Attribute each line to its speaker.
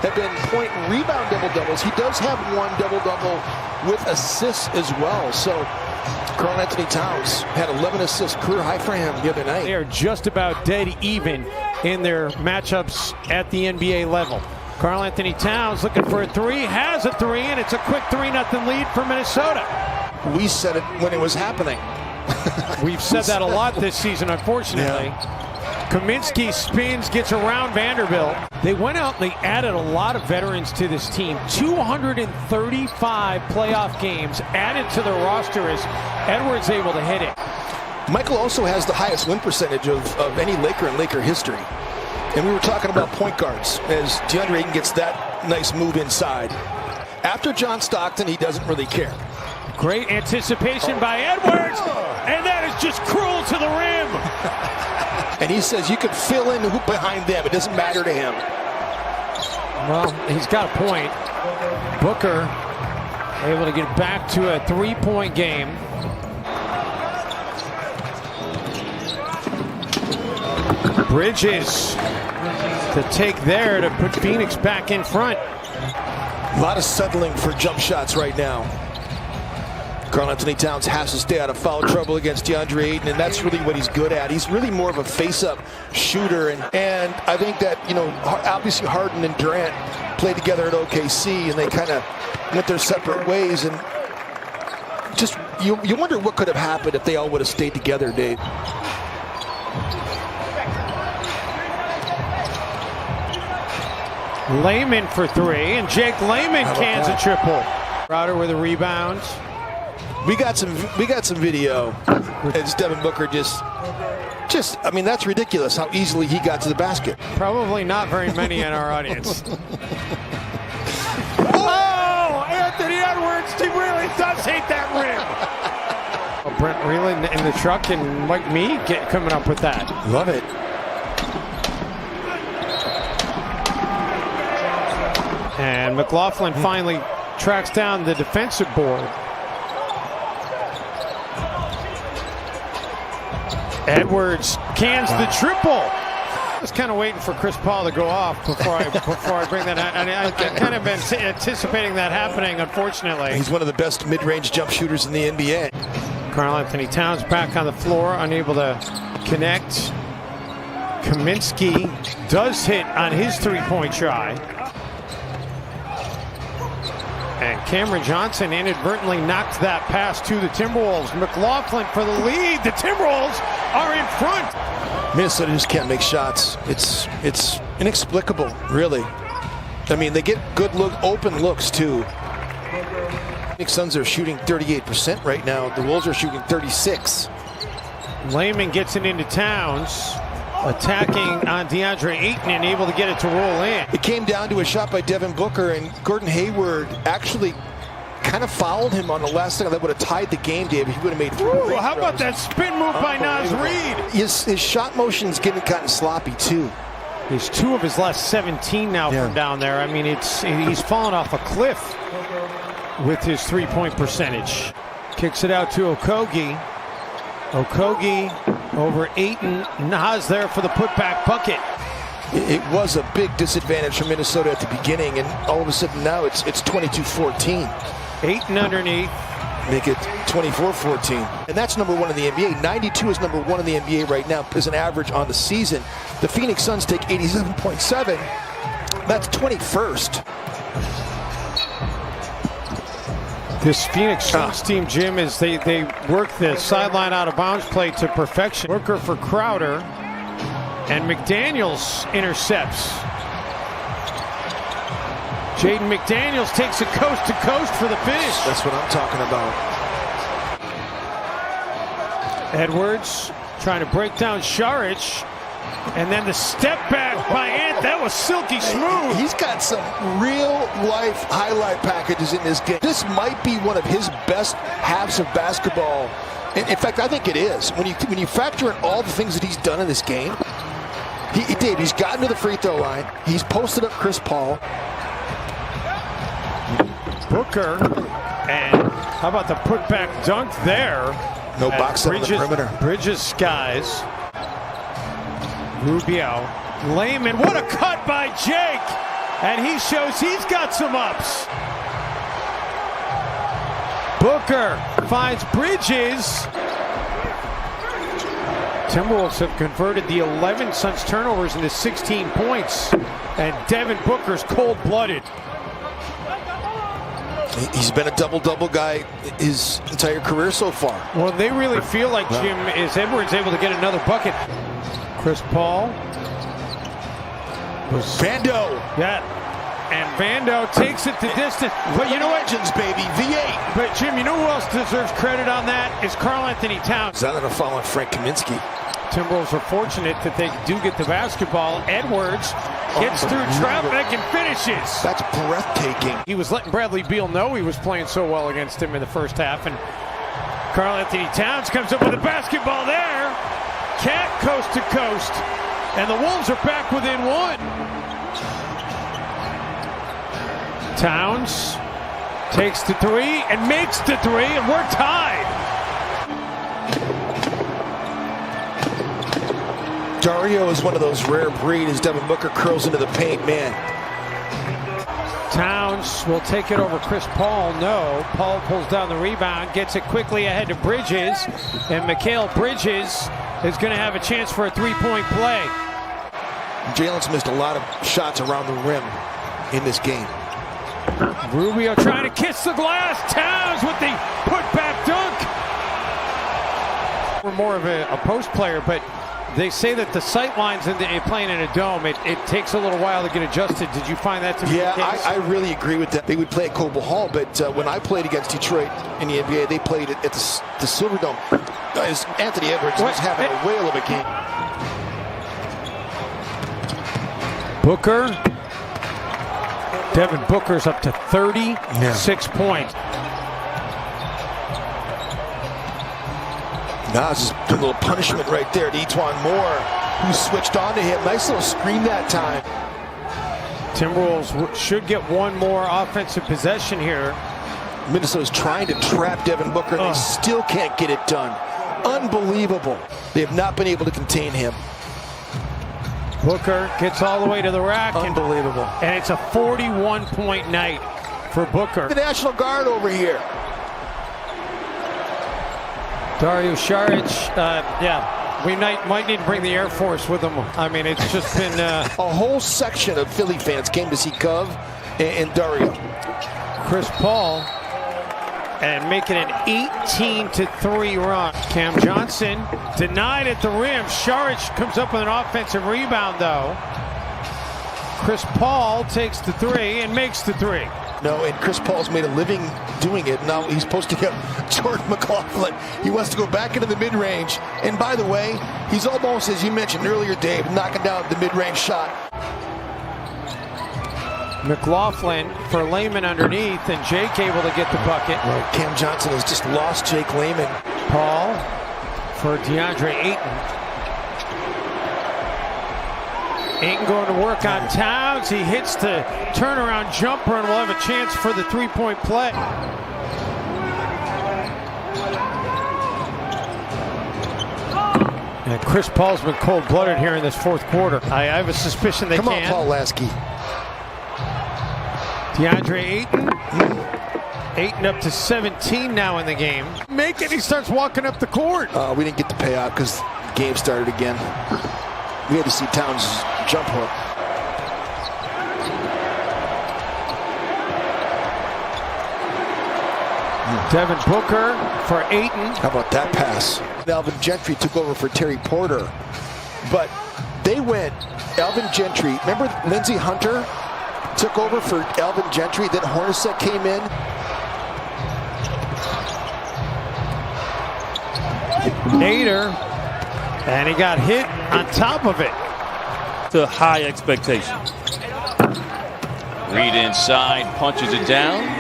Speaker 1: have been point and rebound double-doubles. He does have one double-double with assists as well. So Karl-Anthony Towns had 11 assists, career high for him the other night.
Speaker 2: They are just about dead even in their matchups at the NBA level. Karl-Anthony Towns looking for a three, has a three, and it's a quick 3-0 lead for Minnesota.
Speaker 1: We said it when it was happening.
Speaker 2: We've said that a lot this season, unfortunately.
Speaker 1: Yeah.
Speaker 2: Kaminsky spins, gets around Vanderbilt. They went out and they added a lot of veterans to this team. 235 playoff games added to the roster as Edwards able to hit it.
Speaker 1: Michael also has the highest win percentage of any Laker in Laker history. And we were talking about point guards as DeAndre Ayton gets that nice move inside. After John Stockton, he doesn't really care.
Speaker 2: Great anticipation by Edwards, and that is just cruel to the rim.
Speaker 1: And he says you can fill in the hoop behind them. It doesn't matter to him.
Speaker 2: Well, he's got a point. Booker able to get back to a three-point game. Bridges to take there to put Phoenix back in front.
Speaker 1: A lot of settling for jump shots right now. Karl-Anthony Towns has to stay out of foul trouble against DeAndre Ayton, and that's really what he's good at. He's really more of a face-up shooter, and I think that, you know, obviously Harden and Durant played together at OKC, and they kind of went their separate ways, and just you wonder what could have happened if they all would have stayed together, Dave.
Speaker 2: Layman for three, and Jake Layman cans a triple. Crowder with a rebound.
Speaker 1: We got some video. It's Devin Booker just I mean, that's ridiculous how easily he got to the basket.
Speaker 2: Probably not very many in our audience. Oh, Anthony Edwards, he really does hate that rim. Oh, Brent Reeland in the truck and Mike Mead coming up with that.
Speaker 1: Love it.
Speaker 2: And McLaughlin finally tracks down the defensive board. Edwards cans the triple. I was kind of waiting for Chris Paul to go off before I bring that out. And I kind of been anticipating that happening, unfortunately.
Speaker 1: He's one of the best mid-range jump shooters in the NBA.
Speaker 2: Karl-Anthony Towns back on the floor, unable to connect. Kaminsky does hit on his three-point try. And Cameron Johnson inadvertently knocked that pass to the Timberwolves. McLaughlin for the lead. The Timberwolves are in front.
Speaker 1: Minnesota just can't make shots. It's inexplicable, really. I mean, they get good open looks too. The Suns are shooting 38% right now. The Wolves are shooting 36%.
Speaker 2: Layman gets it into Towns, attacking on DeAndre Ayton and able to get it to roll in.
Speaker 1: It came down to a shot by Devin Booker, and Gordon Hayward actually kind of fouled him on the last second. That would have tied the game, David. He would have made three.
Speaker 2: Ooh, how about that spin move by Naz Reid?
Speaker 1: His shot motion's gotten sloppy too.
Speaker 2: He's 2 of his last 17 now from down there. I mean, he's fallen off a cliff with his three-point percentage. Kicks it out to Okogie. Okogie over Ayton. Naz there for the putback bucket.
Speaker 1: It was a big disadvantage for Minnesota at the beginning, and all of a sudden now it's 22-14.
Speaker 2: Ayton underneath.
Speaker 1: Make it 24-14. And that's number 1 in the NBA. 92 is number 1 in the NBA right now as an average on the season. The Phoenix Suns take 87.7. That's 21st.
Speaker 2: This Phoenix Suns team, Jim, is they work the sideline out of bounds play to perfection. Worker for Crowder, and McDaniels intercepts. Jaden McDaniels takes it coast to coast for the finish.
Speaker 1: That's what I'm talking about.
Speaker 2: Edwards trying to break down Šarić. And then the step back by Ant, that was silky smooth.
Speaker 1: He's got some real-life highlight packages in this game. This might be one of his best halves of basketball. In fact, I think it is. When you factor in all the things that he's done in this game, he's gotten to the free throw line. He's posted up Chris Paul.
Speaker 2: Booker, and how about the putback dunk there?
Speaker 1: No box on the perimeter.
Speaker 2: Bridges skies. Rubio, Layman, what a cut by Jake! and he shows he's got some ups. Booker finds Bridges. Timberwolves have converted the 11 Suns turnovers into 16 points, and Devin Booker's cold-blooded.
Speaker 1: He's been a double-double guy his entire career so far.
Speaker 2: Well, they really feel like, Jim, is Edwards able to get another bucket? Chris Paul.
Speaker 1: Vando.
Speaker 2: Yeah. And Vando takes it to distance. But you know what?
Speaker 1: Legends, baby. V8.
Speaker 2: But, Jim, you know who else deserves credit on that? Is Karl Anthony Towns.
Speaker 1: Is that going to fall on Frank Kaminsky?
Speaker 2: Timberwolves are fortunate that they do get the basketball. Edwards gets through traffic and finishes.
Speaker 1: That's breathtaking.
Speaker 2: He was letting Bradley Beal know he was playing so well against him in the first half. And Karl Anthony Towns comes up with the basketball there. Cat coast to coast. And the Wolves are back within one. Towns takes the three and makes the three, and we're tied.
Speaker 1: Dario is one of those rare breeds as Devin Booker curls into the paint, man.
Speaker 2: Towns will take it over Chris Paul. No. Paul pulls down the rebound, gets it quickly ahead to Bridges, and Mikal Bridges is going to have a chance for a three-point play.
Speaker 1: Jalen's missed a lot of shots around the rim in this game.
Speaker 2: Rubio trying to kiss the glass. Towns with the putback dunk. We're more of a post player, but they say that the sight lines in playing in a dome, it takes a little while to get adjusted. Did you find that to be the case?
Speaker 1: I really agree with that. They would play at Coble Hall, but when I played against Detroit in the NBA, they played at the Silverdome. Anthony Edwards was having a whale of a game.
Speaker 2: Booker. Devin Booker's up to 36 points.
Speaker 1: Nah, this is a little punishment right there to Etuan Moore, who switched on to him. Nice little screen that time.
Speaker 2: Timberwolves should get one more offensive possession here.
Speaker 1: Minnesota's trying to trap Devin Booker, and they still can't get it done. Unbelievable. They have not been able to contain him.
Speaker 2: Booker gets all the way to the rack.
Speaker 1: Unbelievable.
Speaker 2: And it's a 41-point night for Booker.
Speaker 1: The National Guard over here.
Speaker 2: Dario Saric, we might need to bring the Air Force with them. I mean, it's just been...
Speaker 1: A whole section of Philly fans came to see Cove and Dario.
Speaker 2: Chris Paul, and making an 18-3 run. Cam Johnson denied at the rim. Saric comes up with an offensive rebound, though. Chris Paul takes the three and makes the three.
Speaker 1: No, and Chris Paul's made a living doing it. Now he's supposed to get Jordan McLaughlin. He wants to go back into the mid-range. And by the way, he's almost, as you mentioned earlier, Dave, knocking down the mid-range shot.
Speaker 2: McLaughlin for Layman underneath, and Jake able to get the bucket.
Speaker 1: Well, Cam Johnson has just lost Jake Layman.
Speaker 2: Paul for DeAndre Ayton. Ayton going to work on Towns. He hits the turnaround jumper and will have a chance for the three-point play. And Chris Paul's been cold-blooded here in this fourth quarter. I have a suspicion they can.
Speaker 1: Come on, Paul Lasky.
Speaker 2: DeAndre Ayton. Ayton up to 17 now in the game. Make it. He starts walking up the court.
Speaker 1: We didn't get the payout because the game started again. We had to see Towns jump hook.
Speaker 2: Devin Booker for Ayton.
Speaker 1: How about that pass? Alvin Gentry took over for Terry Porter. But they went Alvin Gentry. Remember Lindsey Hunter took over for Alvin Gentry. Then Hornacek came in.
Speaker 2: Nader. And he got hit on top of it.
Speaker 3: To high expectations.
Speaker 4: Reed inside, punches it down.